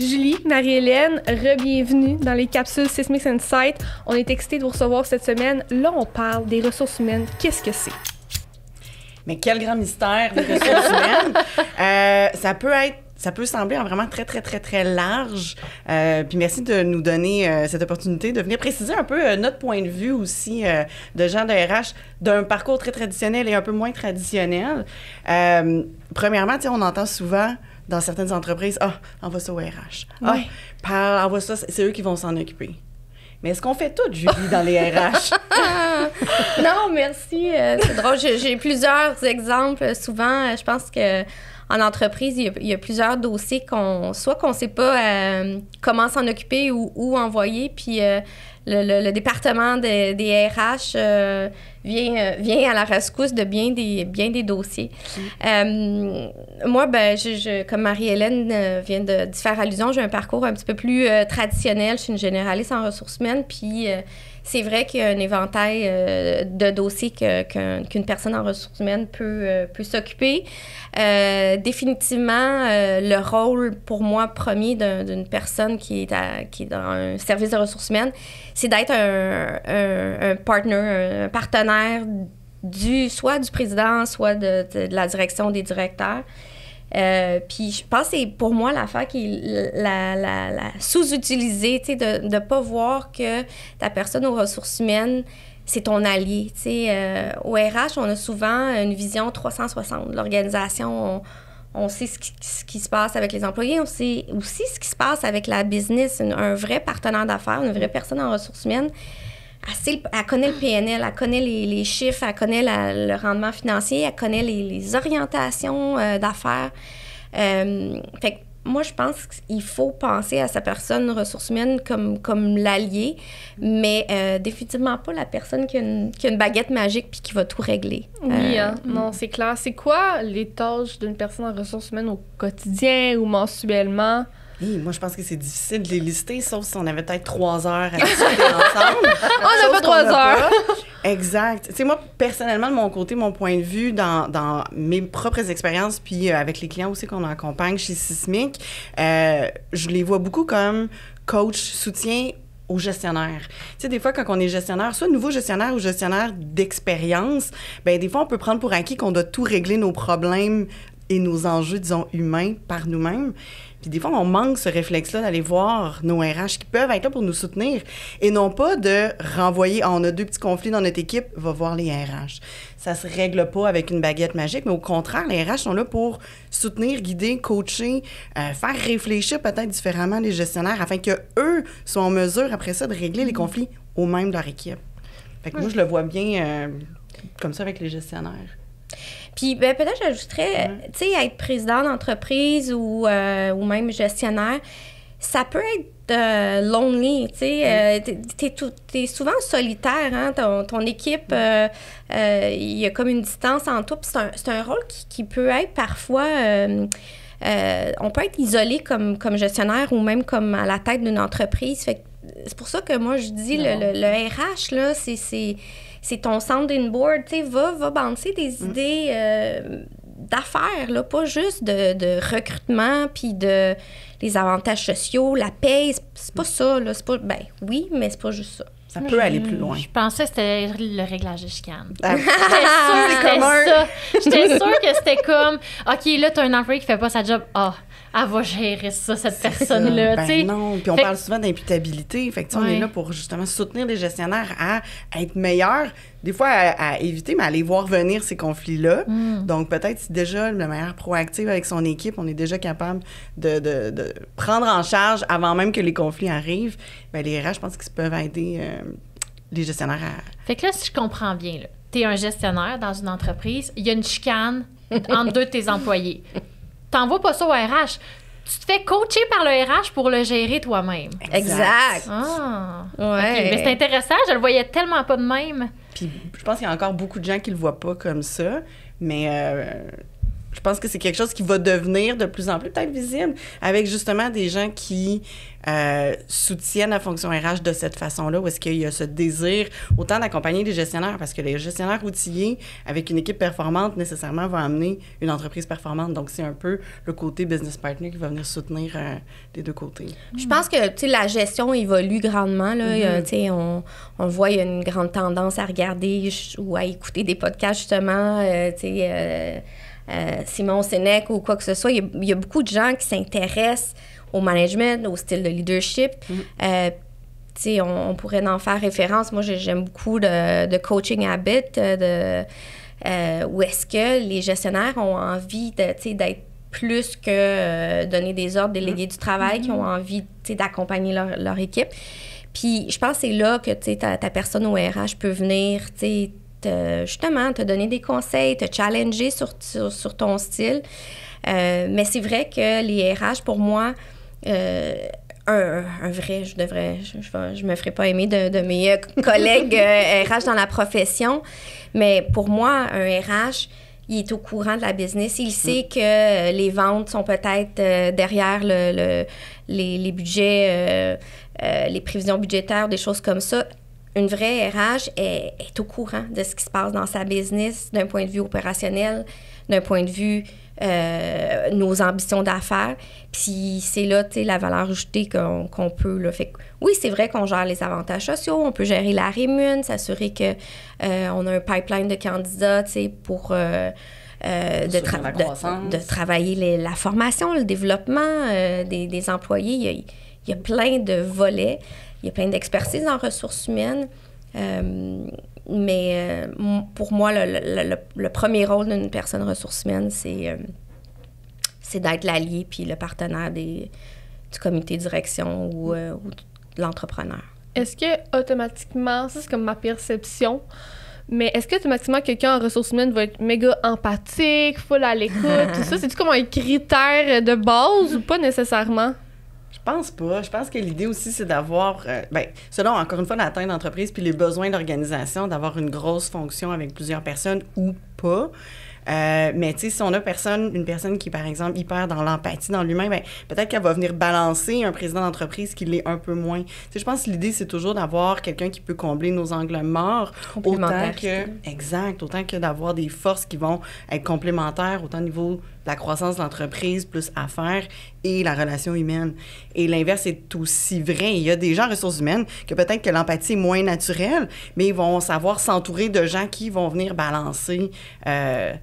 Julie, Marie-Hélène, re-bienvenue dans les capsules Sismic Insight. On est excités de vous recevoir cette semaine. Là, on parle des ressources humaines. Qu'est-ce que c'est? Mais quel grand mystère, les ressources humaines. Ça peut sembler vraiment très, très, très, très large. Puis merci de nous donner cette opportunité de venir préciser un peu notre point de vue aussi de gens de RH, d'un parcours très traditionnel et un peu moins traditionnel. Premièrement, on entend souvent dans certaines entreprises, envoie ça au RH. Oui. Envoie ça, c'est eux qui vont s'en occuper. Mais est-ce qu'on fait tout, Julie, dans les RH? Non, merci. C'est drôle. J'ai plusieurs exemples. Souvent, je pense que en entreprise, il y a plusieurs dossiers qu'on ne sait pas comment s'en occuper ou envoyer. Puis le département des RH vient à la rescousse de bien des dossiers. Moi, comme Marie-Hélène vient de faire allusion, j'ai un parcours un petit peu plus traditionnel. Je suis une généraliste en ressources humaines. Puis c'est vrai qu'il y a un éventail de dossiers qu'une personne en ressources humaines peut s'occuper. Définitivement, le rôle, pour moi, premier d'une personne qui est dans un service de ressources humaines, c'est d'être un partner, un partenaire soit du président, soit de la direction des directeurs. Puis je pense que c'est pour moi l'affaire qui est la sous-utilisée, tu sais, de ne pas voir que ta personne aux ressources humaines, c'est ton allié. Tu sais, au RH, on a souvent une vision 360 de l'organisation. On sait ce qui se passe avec les employés, on sait aussi ce qui se passe avec la business, un vrai partenaire d'affaires, une vraie personne en ressources humaines. Elle connaît le PNL, elle connaît les chiffres, elle connaît le rendement financier, elle connaît les orientations d'affaires. Fait que moi, je pense qu'il faut penser à sa personne ressources humaines comme l'allié, mais définitivement pas la personne qui a une baguette magique puis qui va tout régler. Oui, non, c'est clair. C'est quoi les tâches d'une personne en ressources humaines au quotidien ou mensuellement? Oui, moi, je pense que c'est difficile de les lister, sauf si on avait peut-être 3 heures à discuter ensemble. On n'a pas 3 heures! Exact. Tu sais, moi, personnellement, de mon côté, mon point de vue dans mes propres expériences, puis avec les clients aussi qu'on accompagne chez Sismic, je les vois beaucoup comme coach, soutien aux gestionnaires. Tu sais, des fois, quand on est gestionnaire, soit nouveau gestionnaire ou gestionnaire d'expérience, bien, des fois, on peut prendre pour acquis qu'on doit tout régler nos problèmes et nos enjeux, disons, humains par nous-mêmes. Puis des fois, on manque ce réflexe-là d'aller voir nos RH qui peuvent être là pour nous soutenir et non pas de renvoyer « on a 2 petits conflits dans notre équipe, va voir les RH ». Ça se règle pas avec une baguette magique, mais au contraire, les RH sont là pour soutenir, guider, coacher, faire réfléchir peut-être différemment les gestionnaires afin qu'eux soient en mesure, après ça, de régler les conflits au même de leur équipe. Fait que moi, je le vois bien comme ça avec les gestionnaires. Puis peut-être j'ajouterais, tu sais, être président d'entreprise ou même gestionnaire, ça peut être lonely, tu sais. T'es souvent solitaire, hein, ton équipe, il y a comme une distance entre toi. Puis c'est un rôle qui peut être parfois... on peut être isolé comme gestionnaire ou même comme à la tête d'une entreprise. Fait que c'est pour ça que moi, je dis, le RH, là, c'est ton sounding board, tu sais, va bouncer des idées d'affaires, là, pas juste de recrutement, puis de les avantages sociaux, la paye, c'est pas ça, là, c'est pas, oui, mais c'est pas juste ça. Ça peut aller plus loin. Je pensais que c'était le réglage de chicane. J'étais sûre que c'était comme, OK, là, t'as un employé qui fait pas sa job. Elle va gérer ça, cette personne-là. Non, puis on parle souvent d'imputabilité. Fait que, on est là pour justement soutenir les gestionnaires à être meilleurs. Des fois, à éviter, mais à aller voir venir ces conflits-là. Donc, peut-être si déjà, de manière proactive avec son équipe, on est déjà capable de prendre en charge avant même que les conflits arrivent, bien, les RH, je pense qu'ils peuvent aider les gestionnaires à... Fait que là, si je comprends bien, tu es un gestionnaire dans une entreprise, il y a une chicane entre 2 de tes employés. T'envoies pas ça au RH. Tu te fais coacher par le RH pour le gérer toi-même. Exact. Ah, ouais. Okay. Mais c'est intéressant, je le voyais tellement pas de même. Puis je pense qu'il y a encore beaucoup de gens qui le voient pas comme ça, mais pense que c'est quelque chose qui va devenir de plus en plus peut-être visible avec justement des gens qui soutiennent la fonction RH de cette façon-là, où est-ce qu'il y a ce désir autant d'accompagner les gestionnaires, parce que les gestionnaires outillés avec une équipe performante nécessairement vont amener une entreprise performante. Donc, c'est un peu le côté business partner qui va venir soutenir des deux côtés. Je pense que, tu sais, la gestion évolue grandement, là. Tu sais, on voit, il y a une grande tendance à regarder ou à écouter des podcasts, justement, tu sais, Simon Sinek ou quoi que ce soit. Il y a beaucoup de gens qui s'intéressent au management, au style de leadership. Tu sais, on pourrait en faire référence. Moi, j'aime beaucoup de Coaching Habit, où est-ce que les gestionnaires ont envie d'être plus que donner des ordres, déléguer du travail, qui ont envie d'accompagner leur équipe. Puis, je pense que c'est là que ta personne au RH peut venir, justement, te donner des conseils, te challenger sur ton style. Mais c'est vrai que les RH, pour moi, un vrai, je me ferai pas aimer de mes collègues RH dans la profession, mais pour moi, un RH, il est au courant de la business. Il sait que les ventes sont peut-être derrière les budgets, les prévisions budgétaires, des choses comme ça. Une vraie RH est au courant de ce qui se passe dans sa business d'un point de vue opérationnel, d'un point de vue nos ambitions d'affaires. Puis c'est là, tu sais, la valeur ajoutée qu'on peut, là. Fait que, oui, c'est vrai qu'on gère les avantages sociaux, on peut gérer la rémun, s'assurer que on a un pipeline de candidats, tu sais, pour de travailler la formation, le développement des employés. Il y a plein de volets, il y a plein d'expertise en ressources humaines. Mais pour moi, le premier rôle d'une personne ressources humaines, c'est d'être l'allié puis le partenaire du comité de direction ou de l'entrepreneur. Est-ce que automatiquement, ça c'est comme ma perception, mais est-ce que automatiquement quelqu'un en ressources humaines va être méga empathique, full à l'écoute, tout ça? C'est-tu comme un critère de base ou pas nécessairement? Je pense pas. Je pense que l'idée aussi, c'est d'avoir, selon, encore une fois, la taille d'entreprise puis les besoins de l'organisation, d'avoir une grosse fonction avec plusieurs personnes ou pas. Mais tu sais, si on a une personne qui est, par exemple, hyper dans l'empathie, dans l'humain, peut-être qu'elle va venir balancer un président d'entreprise qui l'est un peu moins. Tu sais, je pense que l'idée, c'est toujours d'avoir quelqu'un qui peut combler nos angles morts, autant que d'avoir des forces qui vont être complémentaires, autant au niveau de la croissance de l'entreprise, plus affaires et la relation humaine. Et l'inverse est aussi vrai. Il y a des gens en ressources humaines que peut-être que l'empathie est moins naturelle, mais ils vont savoir s'entourer de gens qui vont venir balancer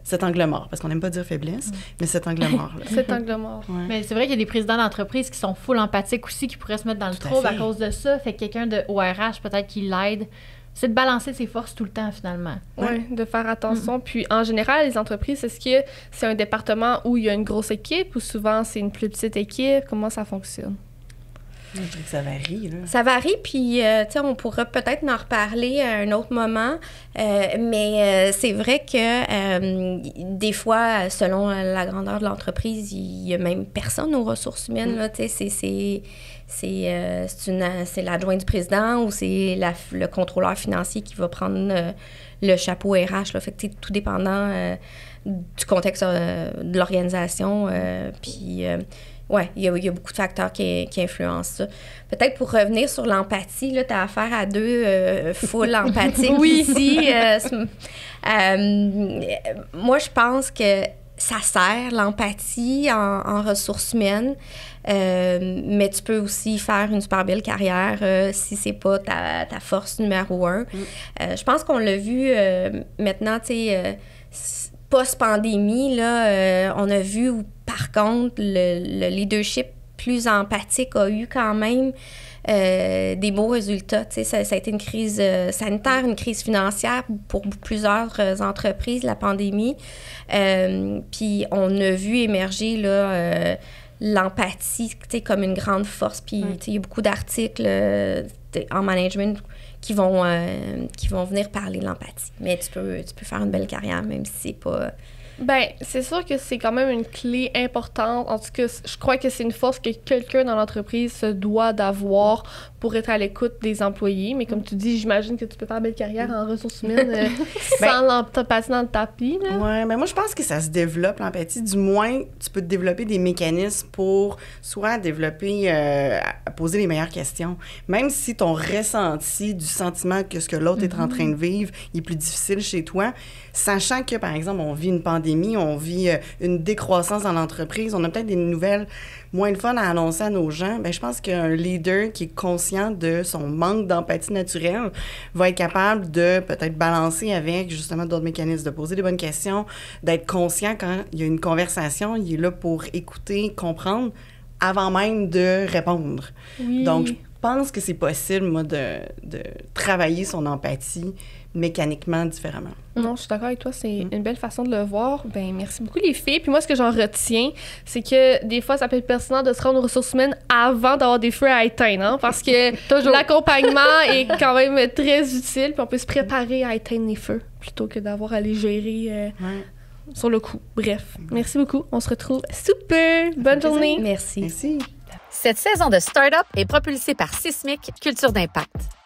cet angle mort. Parce qu'on n'aime pas dire faiblesse, mais cet angle mort-là. Cet angle mort. Ouais. Mais c'est vrai qu'il y a des présidents d'entreprise qui sont full empathiques aussi, qui pourraient se mettre dans le trouble à cause de ça. Fait que quelqu'un de ORH, peut-être qui l'aide. C'est de balancer ses forces tout le temps, finalement. Oui, de faire attention. Puis, en général, les entreprises, est-ce que c'est un département où il y a une grosse équipe ou souvent c'est une plus petite équipe? Comment ça fonctionne? Je dirais que ça varie, là. Ça varie, puis, tu sais, on pourra peut-être en reparler à un autre moment, mais c'est vrai que des fois, selon la grandeur de l'entreprise, il y a même personne aux ressources humaines, là, tu sais, c'est l'adjoint du président ou c'est le contrôleur financier qui va prendre le chapeau RH, là. Fait que, tout dépendant du contexte de l'organisation, puis... oui, il y a beaucoup de facteurs qui influencent ça. Peut-être pour revenir sur l'empathie, là, tu as affaire à deux full empathiques ici. Moi, je pense que ça sert, l'empathie en ressources humaines, mais tu peux aussi faire une super belle carrière si c'est pas ta force numéro 1. Je pense qu'on l'a vu maintenant, tu sais, post-pandémie, là, on a vu où, par contre, le leadership plus empathique a eu quand même des beaux résultats. Tu sais, ça a été une crise sanitaire, une crise financière pour plusieurs entreprises, la pandémie. Puis on a vu émerger là, l'empathie, tu sais, comme une grande force. Puis tu sais, il y a beaucoup d'articles en management qui vont venir parler de l'empathie. Mais tu peux faire une belle carrière, même si c'est pas Ben, c'est sûr que c'est quand même une clé importante. En tout cas, je crois que c'est une force que quelqu'un dans l'entreprise se doit d'avoir pour être à l'écoute des employés. Mais comme tu dis, j'imagine que tu peux faire une belle carrière en ressources humaines sans l'empathie dans le tapis. Là. Ouais, mais moi, je pense que ça se développe, l'empathie. Du moins, tu peux développer des mécanismes pour soit développer, poser les meilleures questions. Même si ton ressenti du sentiment que ce que l'autre est en train de vivre est plus difficile chez toi, sachant que, par exemple, on vit une pandémie, on vit une décroissance dans l'entreprise, on a peut-être des nouvelles moins le fun à annoncer à nos gens, ben je pense qu'un leader qui est conscient de son manque d'empathie naturelle va être capable de peut-être balancer avec justement d'autres mécanismes, de poser des bonnes questions, d'être conscient quand il y a une conversation, il est là pour écouter, comprendre avant même de répondre. Oui. Donc, je pense que c'est possible, moi, de travailler son empathie mécaniquement différemment. Non, je suis d'accord avec toi, c'est une belle façon de le voir. Ben merci beaucoup les filles. Puis moi, ce que j'en retiens, c'est que des fois, ça peut être pertinent de se rendre aux ressources humaines avant d'avoir des feux à éteindre, hein, parce que l'accompagnement est quand même très utile, puis on peut se préparer à éteindre les feux plutôt que d'avoir à les gérer sur le coup. Bref, merci beaucoup. On se retrouve super. Bonne journée. Merci. Merci. Cette saison de Startup est propulsée par Sismic Culture d'Impact.